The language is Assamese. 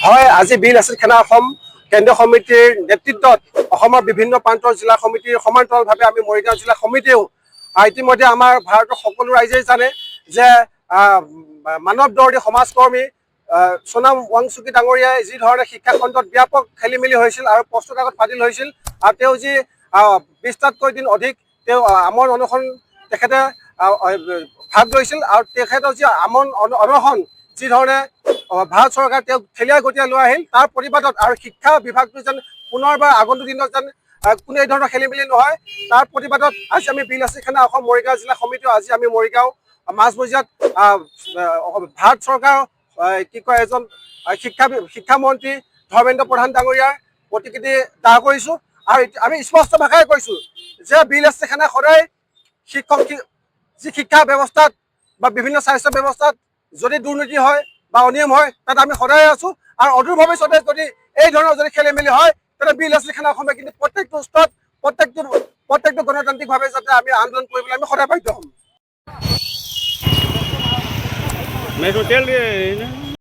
হয়, আজি বীৰ লাচিত সেনা অসম কেন্দ্ৰীয় সমিতিৰ নেতৃত্বত অসমৰ বিভিন্ন প্ৰান্তৰ জিলা সমিতিৰ সমান্তৰালভাৱে আমি মৰিগাঁও জিলা সমিতিয়েও ইতিমধ্যে আমাৰ ভাৰতৰ সকলো ৰাইজেই জানে যে মানৱ দৰ্দী সমাজকৰ্মী সোণাম ৱাংচুকী ডাঙৰীয়াই যি ধৰণে শিক্ষা খণ্ডত ব্যাপক খেলি মেলি হৈছিল আৰু প্ৰশ্ন কাকত ফাদিল হৈছিল আৰু তেওঁ যি 20টাতকৈ দিন অধিক তেওঁ আমন অনশন তেখেতে ভাগ লৈছিল আৰু তেখেতৰ যি আমন অনশন যি ধৰণে ভাৰত চৰকাৰে তেওঁক ঠেলিয়াই গতিয়াই লৈ আহিল তাৰ প্ৰতিবাদত আৰু শিক্ষা বিভাগটো যেন পুনৰবাৰ আগন্তুক দিনত যেন কোনো এই ধৰণৰ খেলি মেলি নহয় তাৰ প্ৰতিবাদত আজি আমি বীৰ লাচিত সেনা অসম মৰিগাঁও জিলা সমিতিও আজি আমি মৰিগাঁও মাজমজিয়াত ভাৰত চৰকাৰৰ কি কয় এজন শিক্ষামন্ত্ৰী ধৰ্মেন্দ্ৰ প্ৰধান ডাঙৰীয়াৰ প্ৰতিকৃতি দাহ কৰিছোঁ আৰু আমি স্পষ্ট ভাষাৰে কৈছোঁ যে বীৰ লাচিত সেনা সদায় যি শিক্ষা ব্যৱস্থাত বা বিভিন্ন স্বাস্থ্য ব্যৱস্থাত যদি দুৰ্নীতি হয় বা অনিয়ম হয় তাত আমি সদায় আছোঁ আৰু অদূৰ ভৱিষ্যতে যদি এই ধৰণৰ যদি খেলি মেলি হয় তেন্তে বীৰ লাচিত সেনা অসমে কিন্তু প্ৰত্যেকটো স্তৰত প্ৰত্যেকটো গণতান্ত্ৰিকভাৱে যাতে আমি আন্দোলন কৰিবলৈ আমি সদায় বাধ্য হ'ম।